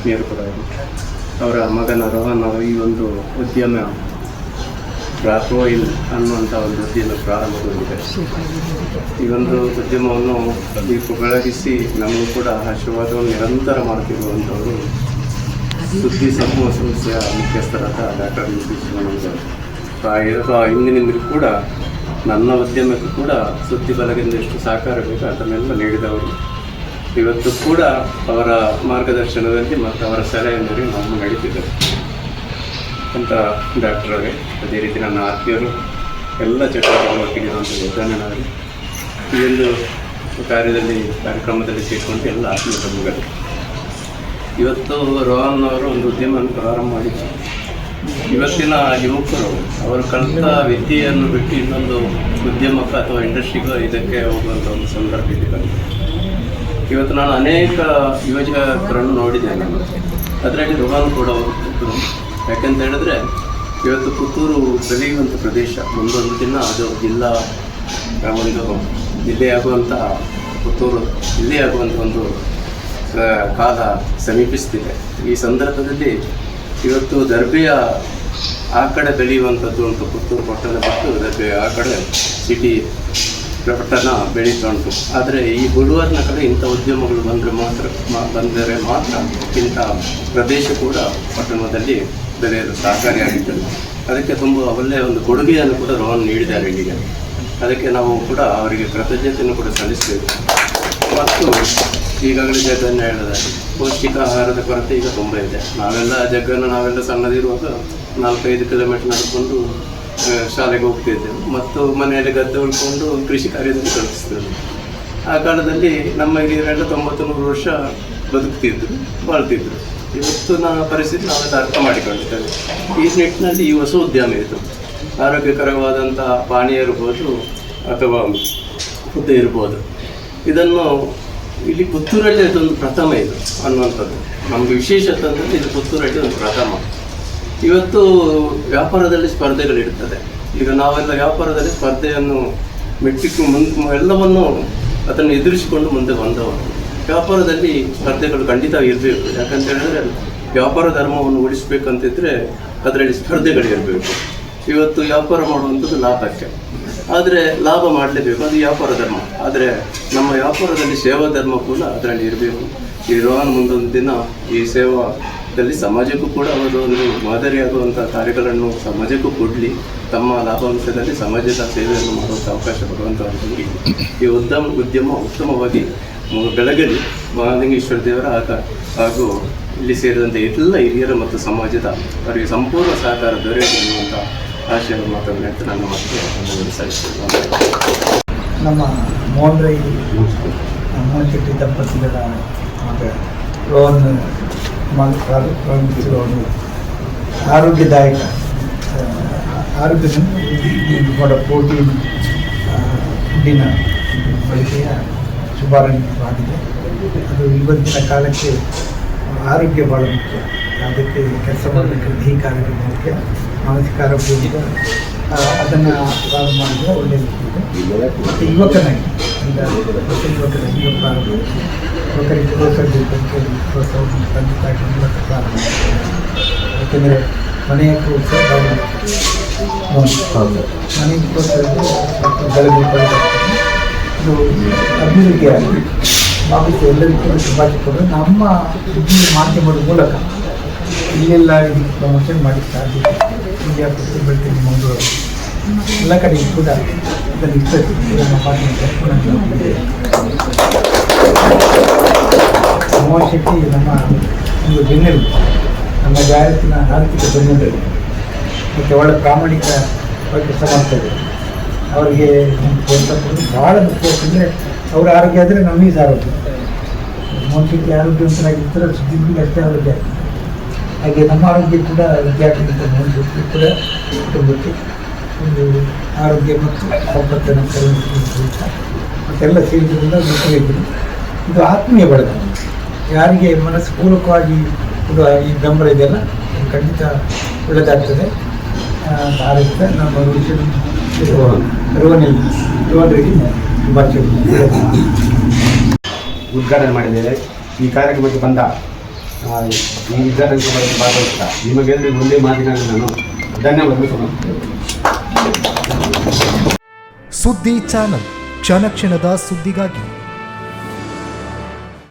ಆತ್ಮೀಯರು ಕೂಡ. ಅವರ ಮಗನ ರೋಹನ್ ಅವರು ಈ ಒಂದು ಉದ್ಯಮ ರಾಕ್ವೈಲ್ ಅನ್ನುವಂಥ ಒಂದು ಉದ್ಯಮ ಪ್ರಾರಂಭಗೊಂಡಿದೆ. ಈ ಒಂದು ಉದ್ಯಮವನ್ನು ದೀಪ ಬೆಳಗಿಸಿ ನಮಗೂ ಕೂಡ ಆಶೀರ್ವಾದವನ್ನು ನಿರಂತರ ಮಾಡುತ್ತಿರುವಂಥವರು ಸುದ್ದಿ ಸಮೂಹ ಸಂಸ್ಥೆಯ ಮುಖ್ಯಸ್ಥರಾದ ಡಾಕ್ಟರ್ ಇಂದಿನಿಂದಲೂ ಕೂಡ ನನ್ನ ಉದ್ಯಮಕ್ಕೂ ಕೂಡ ಸುದ್ದಿ ಬಲಗಿಂದ ಎಷ್ಟು ಸಹಕಾರ ಬೇಕು ಅದನ್ನೆಲ್ಲ ನೀಡಿದವರು. ಇವತ್ತು ಕೂಡ ಅವರ ಮಾರ್ಗದರ್ಶನದಲ್ಲಿ ಮತ್ತು ಅವರ ಸಲಹೆ ಮೇರೆಗೆ ನಾವು ನಡೀತಿದ್ದೇವೆ ಅಂತ ಡಾಕ್ಟ್ರವೇ. ಅದೇ ರೀತಿ ನನ್ನ ಆತ್ಮೀಯರು ಎಲ್ಲ ಚಟುವಟಿಕೆಗಳಿರುವಂಥ ಯೋಧನವರೇ ಈ ಒಂದು ಕಾರ್ಯಕ್ರಮದಲ್ಲಿ ಸೇರಿಕೊಂಡು ಎಲ್ಲ ಆತ್ಮೀಯ ಬಂಧುಗಳು. ಇವತ್ತು ರೋಹನ್ ಅವರು ಒಂದು ಉದ್ಯಮವನ್ನು ಪ್ರಾರಂಭ ಮಾಡಿದ್ದಾರೆ. ಇವತ್ತಿನ ಯುವಕರು ಅವರು ಕಲಿತ ವಿದ್ಯೆಯನ್ನು ಬಿಟ್ಟು ಇನ್ನೊಂದು ಉದ್ಯಮಕ್ಕೆ ಅಥವಾ ಇಂಡಸ್ಟ್ರಿಗೂ ಇದಕ್ಕೆ ಹೋಗುವಂಥ ಒಂದು ಸಂದರ್ಭ ಇದೆ. ಇವತ್ತು ನಾನು ಅನೇಕ ಯುವಕರನ್ನು ನೋಡಿದ್ದೇನೆ, ಅದರಲ್ಲಿ ರೋಹನ್ ಕೂಡ ಅವರು. ಯಾಕೆಂತ ಹೇಳಿದ್ರೆ ಇವತ್ತು ಪುತ್ತೂರು ಬೆಳೆಯುವಂಥ ಪ್ರದೇಶ, ಮುಂದೊಂದು ದಿನ ಅದು ಜಿಲ್ಲೆಯಾಗುವಂಥ ಪುತ್ತೂರು ಜಿಲ್ಲೆಯಾಗುವಂಥ ಒಂದು ಕಾಲ ಸಮೀಪಿಸ್ತಿದೆ. ಈ ಸಂದರ್ಭದಲ್ಲಿ ಇವತ್ತು ದರ್ಬೆಯ ಆ ಕಡೆ ಬೆಳೆಯುವಂಥದ್ದು ಅಂತ ಪುತ್ತೂರು ಪಟ್ಟಣ ಬಿಟ್ಟು ದರ್ಬೆಯ ಆ ಕಡೆ ಸಿಟಿ ಪಟ್ಟಣ ಬೆಳೀತಾ ಉಂಟು. ಆದರೆ ಈ ಬುಡೂರಿನ ಕಡೆ ಇಂಥ ಉದ್ಯಮಗಳು ಬಂದರೆ ಮಾತ್ರ ಇಂಥ ಪ್ರದೇಶ ಕೂಡ ಪಟ್ಟಣದಲ್ಲಿ ಬೆಳೆಯಲು ಸಹಕಾರಿಯಾಗಿತ್ತು. ಅದಕ್ಕೆ ತುಂಬ ಒಳ್ಳೆಯ ಒಂದು ಕೊಡುಗೆಯನ್ನು ಕೂಡ ರೋಹನ್ ನೀಡಿದ್ದಾರೆ ಇಲ್ಲಿಗೆ. ಅದಕ್ಕೆ ನಾವು ಕೂಡ ಅವರಿಗೆ ಕೃತಜ್ಞತೆಯನ್ನು ಕೂಡ ಸಲ್ಲಿಸಬೇಕು. ಮತ್ತು ಈಗಾಗಲೇ ಜಗ್ಗನ್ನು ಹೇಳಿದ್ದಾರೆ, ಪೌಷ್ಟಿಕ ಆಹಾರದ ಕೊರತೆ ಈಗ ತುಂಬ ಇದೆ. ನಾವೆಲ್ಲ ಸಣ್ಣದಿರುವಾಗ 4-5 ಕಿಲೋಮೀಟರ್ ನಡೆದುಕೊಂಡು ಶಾಲೆಗೆ ಹೋಗ್ತಿದ್ದೆವು ಮತ್ತು ಮನೆಯಲ್ಲಿ ಗದ್ದೆ ಉಳ್ಕೊಂಡು ಕೃಷಿ ಕಾರ್ಯದಲ್ಲಿ ತೊಡಗಿಸ್ತೇವೆ. ಆ ಕಾಲದಲ್ಲಿ ನಮ್ಮ ಹಿರಿಯರೆಲ್ಲ 90-100 ವರ್ಷ ಬದುಕ್ತಿದ್ರು, ಬಾಳ್ತಿದ್ರು. ಇವತ್ತಿನ ಪರಿಸ್ಥಿತಿ ನಾವೆಲ್ಲ ಅರ್ಥ ಮಾಡಿಕೊಂಡಿದ್ದೇವೆ. ಈ ನಿಟ್ಟಿನಲ್ಲಿ ಈ ಹೊಸ ಉದ್ಯಮ ಇದು ಆರೋಗ್ಯಕರವಾದಂಥ ಪಾನೀಯ ಇರ್ಬೋದು ಅಥವಾ ಹುದ್ದೆ ಇರ್ಬೋದು. ಇದನ್ನು ಇಲ್ಲಿ ಪುತ್ತೂರಲ್ಲಿ ಇದೊಂದು ಪ್ರಥಮ ಇದು ಅನ್ನುವಂಥದ್ದು ನಮಗೆ ವಿಶೇಷತೆ ಅಂದರೆ ಇದು ಪುತ್ತೂರಲ್ಲಿ ಒಂದು ಪ್ರಥಮ. ಇವತ್ತು ವ್ಯಾಪಾರದಲ್ಲಿ ಸ್ಪರ್ಧೆಗಳಿರ್ತದೆ. ಈಗ ನಾವೆಲ್ಲ ವ್ಯಾಪಾರದಲ್ಲಿ ಸ್ಪರ್ಧೆಯನ್ನು ಎಲ್ಲವನ್ನು ಅದನ್ನು ಎದುರಿಸಿಕೊಂಡು ಮುಂದೆ ಬಂದವರು. ವ್ಯಾಪಾರದಲ್ಲಿ ಸ್ಪರ್ಧೆಗಳು ಖಂಡಿತ ಇರಬೇಕು. ಯಾಕಂತ ಹೇಳಿದ್ರೆ ವ್ಯಾಪಾರ ಧರ್ಮವನ್ನು ಉಳಿಸ್ಬೇಕಂತಿದ್ರೆ ಅದರಲ್ಲಿ ಸ್ಪರ್ಧೆಗಳಿರಬೇಕು. ಇವತ್ತು ವ್ಯಾಪಾರ ಮಾಡುವಂಥದ್ದು ಲಾಭಕ್ಕೆ, ಆದರೆ ಲಾಭ ಮಾಡಲೇಬೇಕು, ಅದು ವ್ಯಾಪಾರ ಧರ್ಮ. ಆದರೆ ನಮ್ಮ ವ್ಯಾಪಾರದಲ್ಲಿ ಸೇವಾ ಧರ್ಮ ಕೂಡ ಅದರಲ್ಲಿ ಇರಬೇಕು. ಈ ರೋಹನ್ ಮುಂದೊಂದು ದಿನ ಈ ಸೇವಾದಲ್ಲಿ ಸಮಾಜಕ್ಕೂ ಕೂಡ ಅವರು ಒಂದು ಮಾದರಿಯಾಗುವಂಥ ಕಾರ್ಯಗಳನ್ನು ಸಮಾಜಕ್ಕೂ ಕೊಡಲಿ, ತಮ್ಮ ಲಾಭಾಂಶದಲ್ಲಿ ಸಮಾಜದ ಸೇವೆಯನ್ನು ಮಾಡುವಂಥ ಅವಕಾಶ ಕೊಡುವಂಥವರಿಗೆ ಈ ಉದ್ಯಮ ಉತ್ತಮವಾಗಿ ಬೆಳಗಲಿ. ಮಹಾಲಿಂಗೇಶ್ವರ ದೇವರ ಹಾಗೂ ಇಲ್ಲಿ ಸೇರಿದಂತೆ ಎಲ್ಲ ಹಿರಿಯರು ಮತ್ತು ಸಮಾಜದ ಅವರಿಗೆ ಸಂಪೂರ್ಣ ಸಹಕಾರ ದೊರೆಯುವಂಥ ಆಶಯ ಮಾತನ್ನು ಅಂತ ನನ್ನ ಮತ್ತೆ ಸಲ್ಲಿಸ್ತೇನೆ. ನಮ್ಮ ಮೋಹನ್ ಶೆಟ್ಟಿ ದಂಪತಿಗಳ ಮಗ ರೋಹನ್ ಪ್ರಾರಂಭಿಸಿರುವ ಆರೋಗ್ಯದಾಯಕ ಕೂಡ ಪ್ರೋಟೀನ್ ಫುಡ್ಡಿನ ಬಳಕೆಯ ಶುಭಾರಂಭವಾಗಿದೆ. ಅದು ಇವತ್ತಿನ ಕಾಲಕ್ಕೆ ಆರೋಗ್ಯ ಭಾಳ ಮುಖ್ಯ. ಅದಕ್ಕೆ ಕೆಲಸ ಮಾಡಬೇಕು, ದೈಹಿಕ ಆರೋಗ್ಯ ಮುಖ್ಯ, ಮಾನಸಿಕ ಆರೋಗ್ಯ ಮುಖ್ಯ. ಅದನ್ನು ಪ್ರಾರಂಭ ಮಾಡಿದರೆ ಒಳ್ಳೆಯದಿದೆ. ಮತ್ತು ಯುವಕರಿಗೆ ಪ್ರೋತ್ಸಾಹವನ್ನು ಖಂಡಿತವಾಗಿ ಮೂಲಕ ಪ್ರಾರಂಭ. ಯಾಕೆಂದರೆ ಮನೆಯ ಪ್ರೋತ್ಸಾಹ ಮನೆಯ ಪ್ರೋತ್ಸಾಹ ಬೆಳಗ್ಗೆ ಇದು ಅಭಿವೃದ್ಧಿಯಾಗಿ ಭಾವಿಸಿ ಎಲ್ಲರಿಗೂ ಶುಭಾಶಯಗಳು. ನಮ್ಮ ಸುದ್ದಿ ಮಾಧ್ಯಮದ ಮೂಲಕ ಇಲ್ಲೆಲ್ಲ ಇದಕ್ಕೆ ಪ್ರಮೋಷನ್ ಮಾಡಿ ಸಾಧ್ಯತೆ ಇಂಡಿಯಾ ಪುಸ್ತಕ ಬೆಳ್ತೀನಿ ಮಂಗಳೂರು ಎಲ್ಲ ಕಡೆ ಕೂಡ ಇದನ್ನು ಇಷ್ಟಪಟ್ಟು ನಮ್ಮ ಮಾಧ್ಯಮ ಮೋಹನ್ ಶೆಟ್ಟಿ ನಮ್ಮ ಒಂದು ಬೆನ್ನೆಲುಬು, ನಮ್ಮ ಜಾಹೀರಾತಿನ ಆರ್ಥಿಕ ಬೆನ್ನೆಲುಬು ಮತ್ತು ಒಳ್ಳೆ ಪ್ರಾಮಾಣಿಕ ಕೆಲಸ ಮಾಡ್ತಾರೆ. ಅವರಿಗೆ ಪ್ರೋತ್ಸಾಹ ಭಾಳ ಮುಖ್ಯ. ಯಾಕಂದರೆ ಅವರ ಆರೋಗ್ಯ ಆದರೆ ನಮಗೆ ಆರೋಗ್ಯ. ಮೋಹನ್ ಶೆಟ್ಟಿ ಆರೋಗ್ಯವಂತರಾಗಿರ್ತಾರೆ, ಸುದ್ದಿಗಳಿಗೆ ಅಷ್ಟೇ ಆರೋಗ್ಯ. ಹಾಗೆ ನಮ್ಮ ಆರೋಗ್ಯ ಕೂಡ ವಿದ್ಯಾರ್ಥಿಗಳಿಂದ ಮೋಹನ್ ಶೆಟ್ಟಿ ಕೂಡ ಕುಟುಂಬಕ್ಕೆ ಒಂದು ಆರೋಗ್ಯ ಮತ್ತು ಸಂಪತ್ತನ್ನು ಮತ್ತೆಲ್ಲ ಸೇರಿದ್ರಿಂದ ಮುಖ್ಯವಾಗಿದ್ದು ಇದು ಆತ್ಮೀಯ ಬಳಗ. ಯಾರಿಗೆ ಮನಸ್ಪೂರ್ವಕವಾಗಿ ಕೂಡ ಈ ಬೆಂಬಲ ಇದೆಯಲ್ಲ ಖಂಡಿತ ಒಳ್ಳೆಯದಾಗ್ತದೆ. ಆರೋಗ್ಯ ನಮ್ಮ ರೋಹನ್ರಿಗೆ ಉದ್ಘಾಟನೆ ಮಾಡಿದ್ದೇವೆ. ಈ ಕಾರ್ಯಕ್ರಮಕ್ಕೆ ಬಂದ ಈ ವಿದ್ಯಾರ್ಥಿಗಳಿಗೆ ಭಾಗವಹಿಸ್ತಾ ನಿಮಗೆಲ್ಲರಿಗೂ ಒಂದೇ ಮಾತಿನಲ್ಲಿ ನಾನು ಧನ್ಯವಾದ ಸಮರ್ಪಿಸ್ತೇನೆ. ಸುದ್ದಿ ಚಾನಲ್, ಕ್ಷಣ ಕ್ಷಣದ ಸುದ್ದಿಗಾಗಿ.